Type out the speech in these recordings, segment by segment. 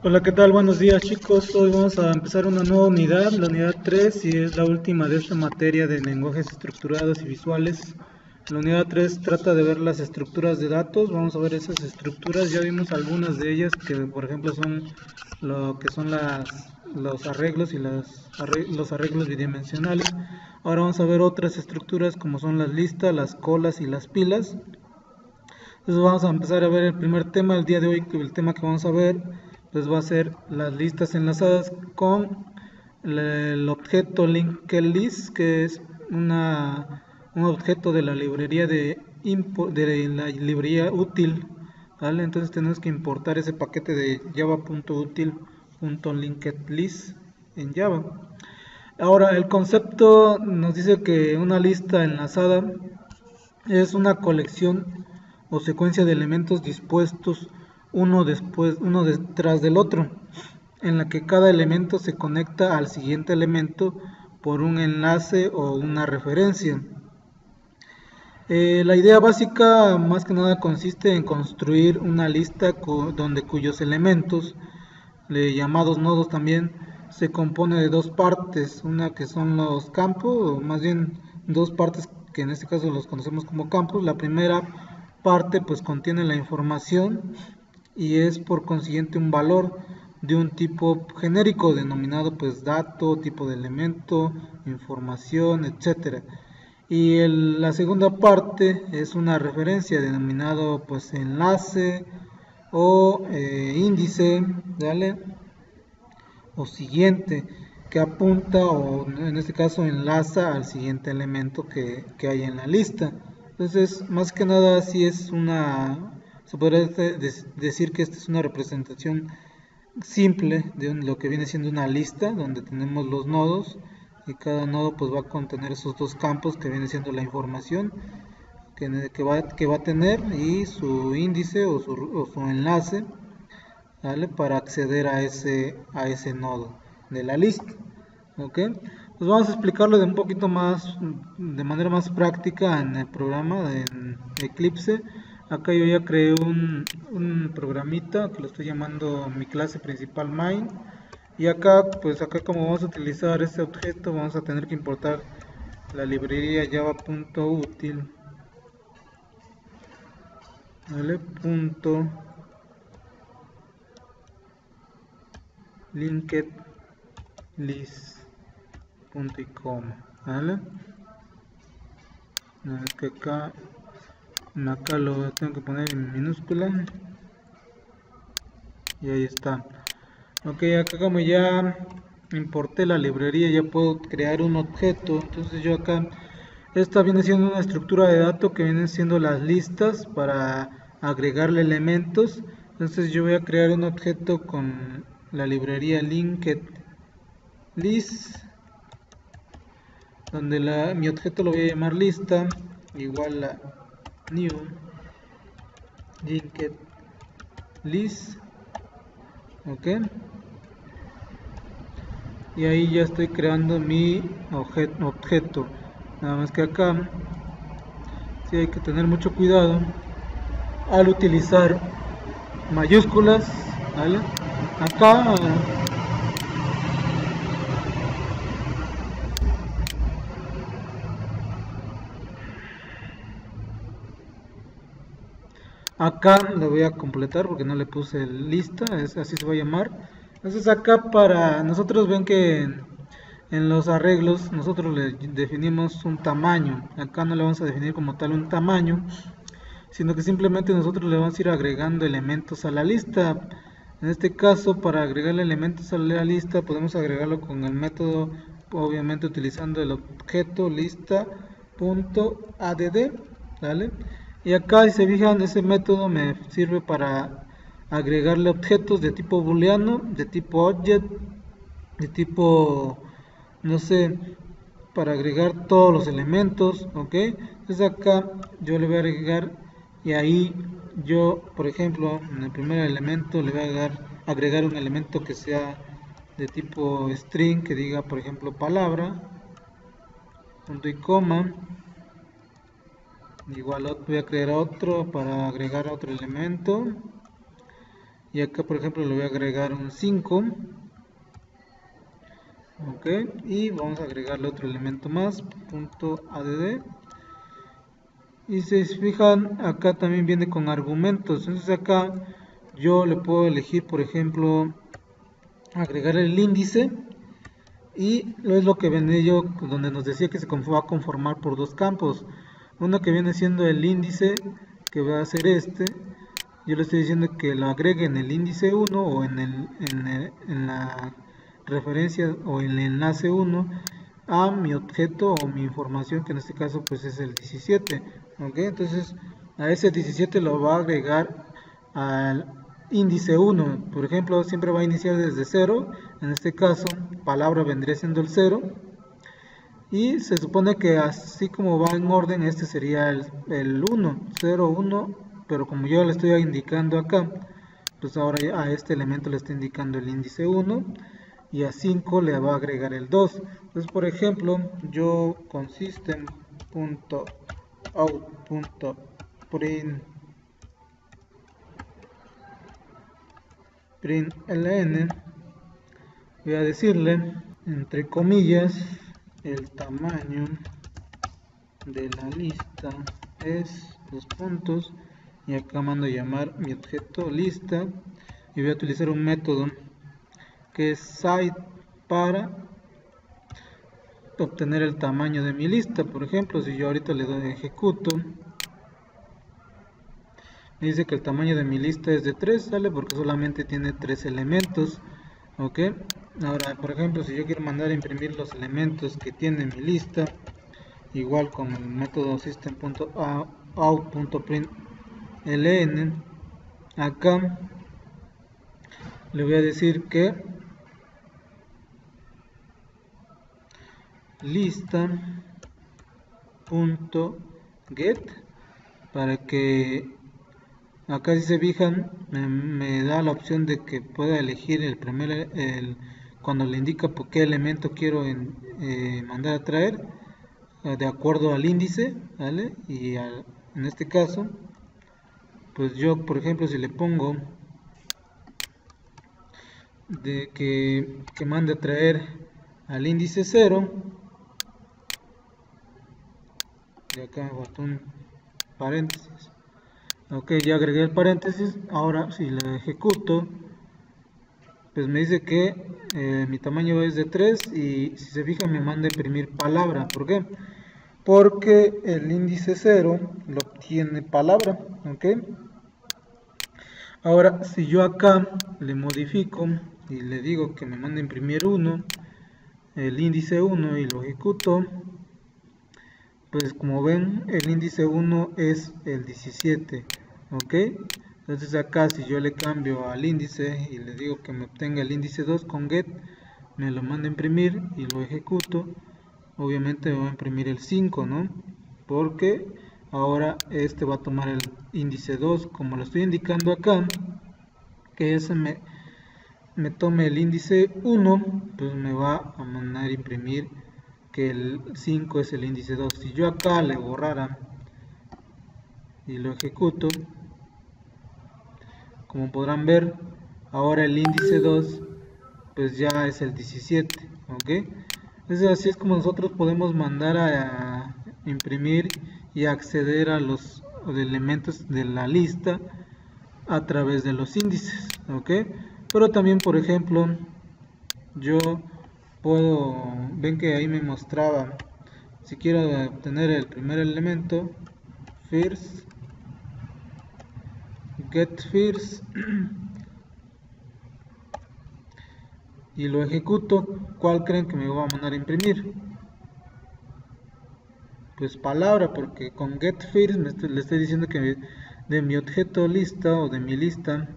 Hola, ¿qué tal? Buenos días, chicos. Hoy vamos a empezar una nueva unidad, la unidad 3, y es la última de esta materia de lenguajes estructurados y visuales. La unidad 3 trata de ver las estructuras de datos. Vamos a ver esas estructuras. Ya vimos algunas de ellas que, por ejemplo, son lo que son los arreglos y los arreglos bidimensionales. Ahora vamos a ver otras estructuras como son las listas, las colas y las pilas. Entonces vamos a empezar a ver el primer tema el día de hoy, que el tema que vamos a ver pues va a ser las listas enlazadas con el objeto linked list, que es un objeto de la librería de la librería útil, ¿vale? Entonces tenemos que importar ese paquete de java.util.linkedList en Java. Ahora, el concepto nos dice que una lista enlazada es una colección o secuencia de elementos dispuestos uno detrás del otro, en la que cada elemento se conecta al siguiente elemento por un enlace o una referencia. La idea básica más que nada consiste en construir una lista donde cuyos elementos, llamados nodos también, se compone de dos partes, una que son los campos, o más bien dos partes que en este caso los conocemos como campos. La primera parte pues contiene la información y es por consiguiente un valor de un tipo genérico denominado pues dato, tipo de elemento, información, etcétera. Y la segunda parte es una referencia denominado pues enlace o índice, ¿vale? O siguiente, que apunta o en este caso enlaza al siguiente elemento que hay en la lista. Entonces, más que nada, si es se podría decir que esta es una representación simple de lo que viene siendo una lista, donde tenemos los nodos y cada nodo pues va a contener esos dos campos que viene siendo la información que va a tener y su índice o su enlace, ¿vale? Para acceder a ese nodo de la lista. ¿Ok? Pues vamos a explicarlo de un poquito más, de manera más práctica en el programa de Eclipse. Acá yo ya creé un programita que lo estoy llamando mi clase principal main. Y acá, pues acá como vamos a utilizar este objeto, vamos a tener que importar la librería java.util, ¿vale? Punto linked list punto y coma, ¿vale? Es que acá lo tengo que poner en minúscula y ahí está. Ok, acá como ya importé la librería, ya puedo crear un objeto. Entonces yo acá, esta viene siendo una estructura de datos que vienen siendo las listas para agregarle elementos. Entonces yo voy a crear un objeto con la librería linked list, donde mi objeto lo voy a llamar lista, igual a new linked list, ok, y ahí ya estoy creando mi objeto. Nada más que acá sí hay que tener mucho cuidado al utilizar mayúsculas, ¿vale? Acá lo voy a completar porque no le puse lista, así se va a llamar. Entonces acá para nosotros ven que en los arreglos nosotros le definimos un tamaño. Acá no le vamos a definir como tal un tamaño, sino que simplemente nosotros le vamos a ir agregando elementos a la lista. En este caso, para agregarle elementos a la lista, podemos agregarlo con el método, obviamente utilizando el objeto lista.add, ¿vale? Y acá, si se fijan, ese método me sirve para agregarle objetos de tipo booleano, de tipo object, de tipo, no sé, para agregar todos los elementos, ok. Entonces acá yo le voy a agregar y ahí yo, por ejemplo, en el primer elemento le voy a agregar un elemento que sea de tipo string, que diga por ejemplo palabra, punto y coma. Igual voy a crear otro para agregar otro elemento y acá por ejemplo le voy a agregar un 5. Ok, y vamos a agregarle otro elemento más, punto add. Y si se fijan, acá también viene con argumentos. Entonces acá yo le puedo elegir, por ejemplo, agregar el índice. Y es lo que venía yo, donde nos decía que se va a conformar por dos campos. Uno que viene siendo el índice, que va a ser este. Yo le estoy diciendo que lo agregue en el índice 1 o en la referencia o en el enlace 1 a mi objeto o mi información, que en este caso pues es el 17. ¿Ok? Entonces a ese 17 lo va a agregar al índice 1. Por ejemplo, siempre va a iniciar desde 0. En este caso, palabra vendría siendo el 0. Y se supone que así como va en orden, este sería el 1, 0, 1. Pero como yo le estoy indicando acá, pues ahora a este elemento le está indicando el índice 1. Y a 5 le va a agregar el 2. Entonces, por ejemplo, yo con system.out.println voy a decirle, entre comillas, el tamaño de la lista es 2 puntos, y acá mando a llamar mi objeto lista, y voy a utilizar un método que es site para obtener el tamaño de mi lista. Por ejemplo, si yo ahorita le doy ejecuto, me dice que el tamaño de mi lista es de 3, ¿sale? Porque solamente tiene 3 elementos. Ok, ahora por ejemplo, si yo quiero mandar a imprimir los elementos que tiene mi lista, igual con el método system.out.println, acá le voy a decir que lista.get, para que acá, si se fijan, me da la opción de que pueda elegir cuando le indica por qué elemento quiero mandar a traer, de acuerdo al índice, ¿vale? Y en este caso, pues yo, por ejemplo, si le pongo de que mande a traer al índice 0, y acá me faltó un paréntesis. Ok, ya agregué el paréntesis. Ahora si le ejecuto, pues me dice que mi tamaño es de 3, y si se fijan me manda a imprimir palabra. ¿Por qué? Porque el índice 0 lo obtiene palabra. Ok, ahora si yo acá le modifico y le digo que me mande a imprimir 1, el índice 1, y lo ejecuto, pues como ven el índice 1 es el 17. Ok, entonces acá si yo le cambio al índice y le digo que me obtenga el índice 2 con get, me lo manda a imprimir y lo ejecuto, obviamente me va a imprimir el 5, ¿no? Porque ahora este va a tomar el índice 2, como lo estoy indicando acá, que ese me tome el índice 1, pues me va a mandar a imprimir que el 5 es el índice 2. Si yo acá le borrara y lo ejecuto, como podrán ver, ahora el índice 2 pues ya es el 17. ¿Ok? Entonces así es como nosotros podemos mandar a imprimir y acceder a los elementos de la lista a través de los índices. ¿Ok? Pero también, por ejemplo, yo puedo, ven que ahí me mostraba, si quiero obtener el primer elemento, first, get first, y lo ejecuto, ¿cuál creen que me va a mandar a imprimir? Pues palabra, porque con get first le estoy diciendo que de mi objeto lista o de mi lista,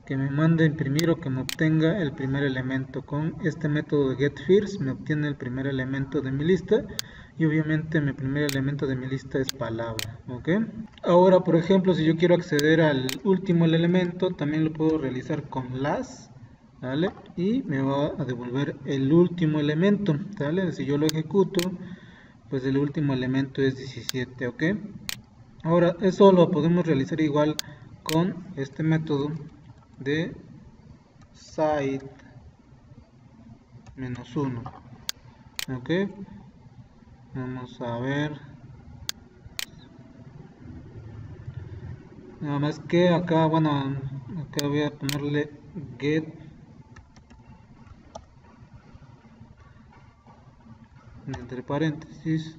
que me mande a imprimir o que me obtenga el primer elemento. Con este método de getFirst me obtiene el primer elemento de mi lista, y obviamente mi primer elemento de mi lista es palabra. ¿Ok? Ahora, por ejemplo, si yo quiero acceder al último elemento, también lo puedo realizar con las, ¿vale? Y me va a devolver el último elemento, ¿vale? Si yo lo ejecuto, pues el último elemento es 17. ¿Ok? Ahora, eso lo podemos realizar igual con este método de side -1. Ok, vamos a ver. Nada más que acá, bueno, acá voy a ponerle get entre paréntesis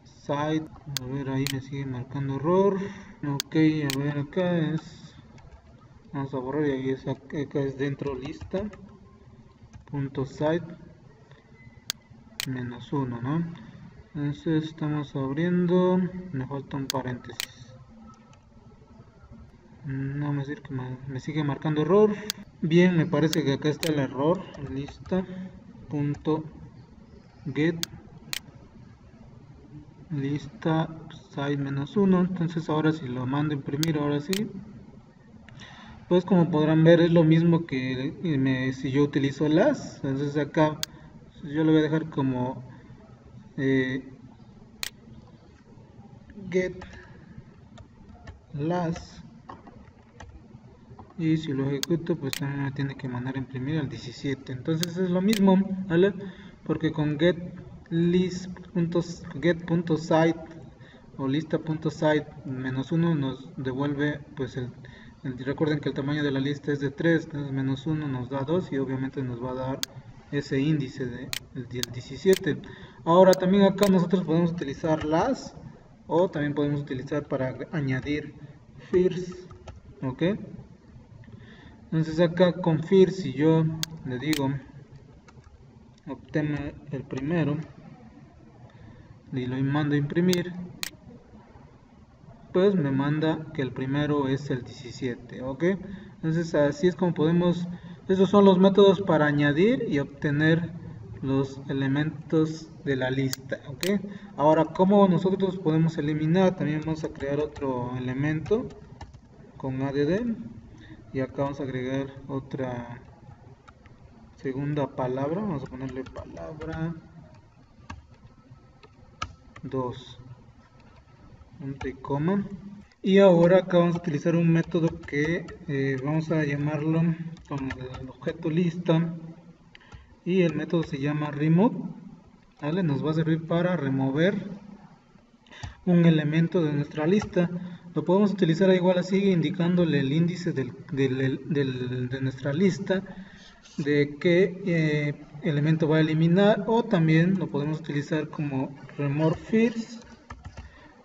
side. A ver, ahí me sigue marcando error. Ok, a ver, acá es, vamos a borrar, y ahí es, acá es dentro lista punto side -1, ¿no? Entonces estamos abriendo, me falta un paréntesis. No me sirve, me sigue marcando error. Bien, me parece que acá está el error. Lista punto get lista side -1. Entonces ahora si lo mando a imprimir, ahora sí, pues como podrán ver es lo mismo que si yo utilizo las. Entonces acá yo lo voy a dejar como get las, y si lo ejecuto pues también me tiene que mandar a imprimir al 17. Entonces es lo mismo, ¿vale? Porque con get.site o lista.site -1 nos devuelve pues recuerden que el tamaño de la lista es de 3, entonces -1 nos da 2 y obviamente nos va a dar ese índice del 17. Ahora también acá nosotros podemos utilizar las, o también podemos utilizar para añadir firs, ¿ok? Entonces acá con fir, si yo le digo obtenga el primero y lo mando a imprimir, pues me manda que el primero es el 17, ¿ok? Entonces así es como podemos, esos son los métodos para añadir y obtener los elementos de la lista, ¿ok? Ahora, ¿cómo nosotros podemos eliminar? También vamos a crear otro elemento con add, y acá vamos a agregar otra segunda palabra, vamos a ponerle palabra 2, punto y coma. Y ahora acá vamos a utilizar un método que vamos a llamarlo con el objeto lista, y el método se llama remove, ¿vale? Nos va a servir para remover un elemento de nuestra lista. Lo podemos utilizar igual así, indicándole el índice de nuestra lista, de qué elemento va a eliminar, o también lo podemos utilizar como remove first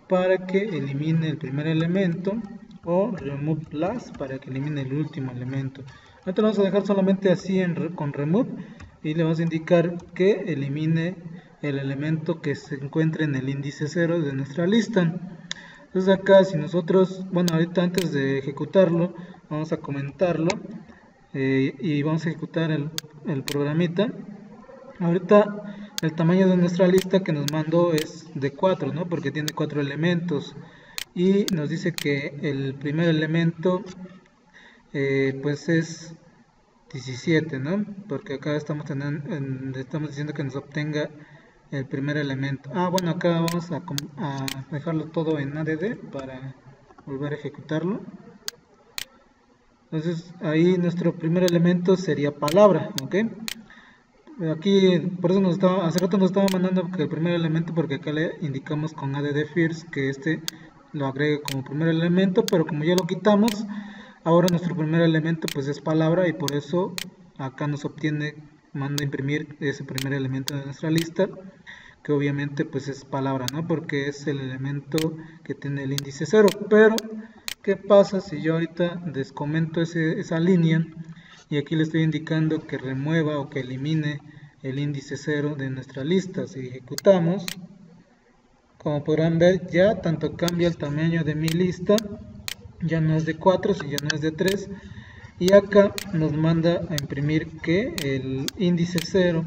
para que elimine el primer elemento, o remove last para que elimine el último elemento. Ahorita lo vamos a dejar solamente así con remove, y le vamos a indicar que elimine el elemento que se encuentre en el índice 0 de nuestra lista. Entonces acá si nosotros, bueno, ahorita antes de ejecutarlo vamos a comentarlo, y vamos a ejecutar el programita. Ahorita el tamaño de nuestra lista que nos mandó es de 4, ¿no? Porque tiene 4 elementos, y nos dice que el primer elemento pues es 17, ¿no? Porque acá estamos diciendo que nos obtenga el primer elemento. Bueno, acá vamos a dejarlo todo en add para volver a ejecutarlo. Entonces ahí nuestro primer elemento sería palabra, ¿ok? Aquí, por eso hace rato nos estaba mandando que el primer elemento, porque acá le indicamos con add first que este lo agregue como primer elemento, pero como ya lo quitamos, ahora nuestro primer elemento pues es palabra, y por eso acá nos obtiene, manda a imprimir ese primer elemento de nuestra lista, que obviamente pues es palabra, ¿no? Porque es el elemento que tiene el índice 0. Pero ¿qué pasa si yo ahorita descomento esa línea y aquí le estoy indicando que remueva o que elimine el índice 0 de nuestra lista? Si ejecutamos, como podrán ver, ya tanto cambia el tamaño de mi lista, ya no es de 4, sino ya no es de 3, y acá nos manda a imprimir que el índice 0,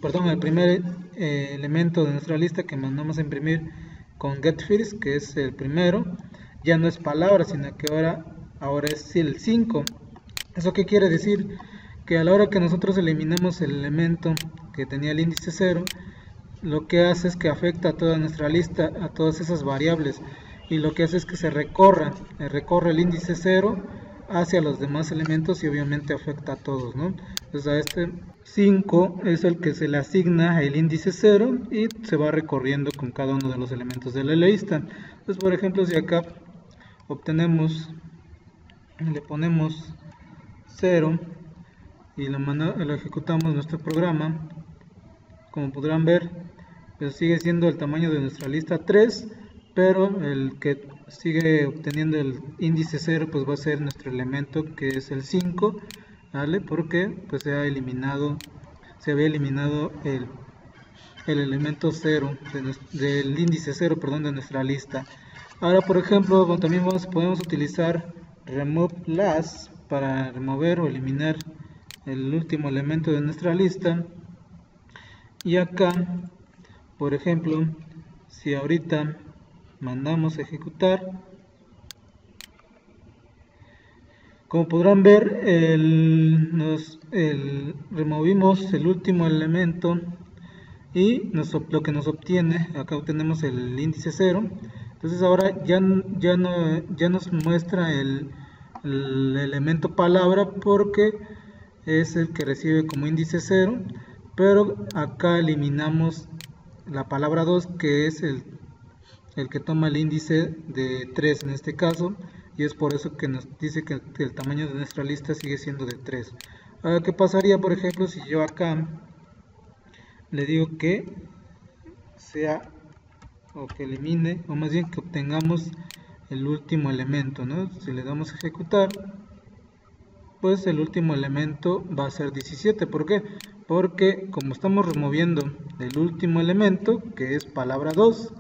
perdón, el primer elemento de nuestra lista que mandamos a imprimir con getFirst, que es el primero, ya no es palabra, sino que ahora es el 5. ¿Eso qué quiere decir? Que a la hora que nosotros eliminamos el elemento que tenía el índice 0, lo que hace es que afecta a toda nuestra lista, a todas esas variables, y lo que hace es que se recorre el índice 0 hacia los demás elementos y obviamente afecta a todos, ¿no? Entonces a este 5 es el que se le asigna el índice 0 y se va recorriendo con cada uno de los elementos de la lista. Entonces, por ejemplo, si acá obtenemos, le ponemos 0 y lo ejecutamos nuestro programa, como podrán ver, pues sigue siendo el tamaño de nuestra lista 3, pero el que sigue obteniendo el índice 0 pues va a ser nuestro elemento, que es el 5, ¿vale? Porque pues se había eliminado el elemento 0 del índice 0, perdón, de nuestra lista. Ahora, por ejemplo, también podemos utilizar remove last para remover o eliminar el último elemento de nuestra lista. Y acá, por ejemplo, si ahorita mandamos a ejecutar, como podrán ver, removimos el último elemento y lo que nos obtiene, acá obtenemos el índice 0. Entonces ahora ya nos muestra el elemento palabra porque es el que recibe como índice 0, pero acá eliminamos la palabra 2, que es el que toma el índice de 3 en este caso, y es por eso que nos dice que el tamaño de nuestra lista sigue siendo de 3. Ahora, ¿qué pasaría, por ejemplo, si yo acá le digo que sea, o que elimine, o más bien que obtengamos el último elemento, ¿no? Si le damos a ejecutar, pues el último elemento va a ser 17. ¿Por qué? Porque como estamos removiendo el último elemento, que es palabra 2,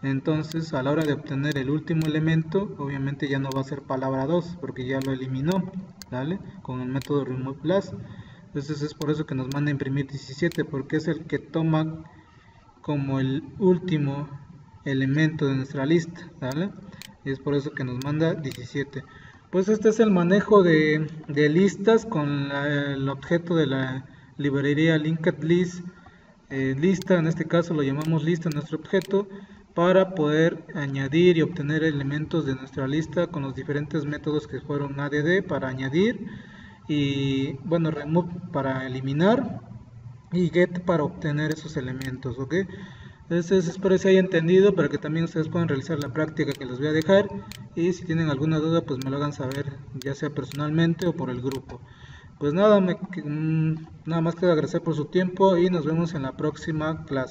entonces a la hora de obtener el último elemento, obviamente ya no va a ser palabra 2, porque ya lo eliminó, ¿vale? Con el método remove last. Entonces es por eso que nos manda a imprimir 17, porque es el que toma como el último elemento de nuestra lista, ¿vale? Y es por eso que nos manda 17. Pues este es el manejo de listas con el objeto de la librería linked list. Lista, en este caso lo llamamos lista en nuestro objeto, para poder añadir y obtener elementos de nuestra lista con los diferentes métodos que fueron add para añadir, y bueno, remove para eliminar, y get para obtener esos elementos, ¿ok? Entonces espero que se haya entendido, para que también ustedes puedan realizar la práctica que les voy a dejar, y si tienen alguna duda pues me lo hagan saber, ya sea personalmente o por el grupo. Pues nada, nada más que agradecer por su tiempo y nos vemos en la próxima clase.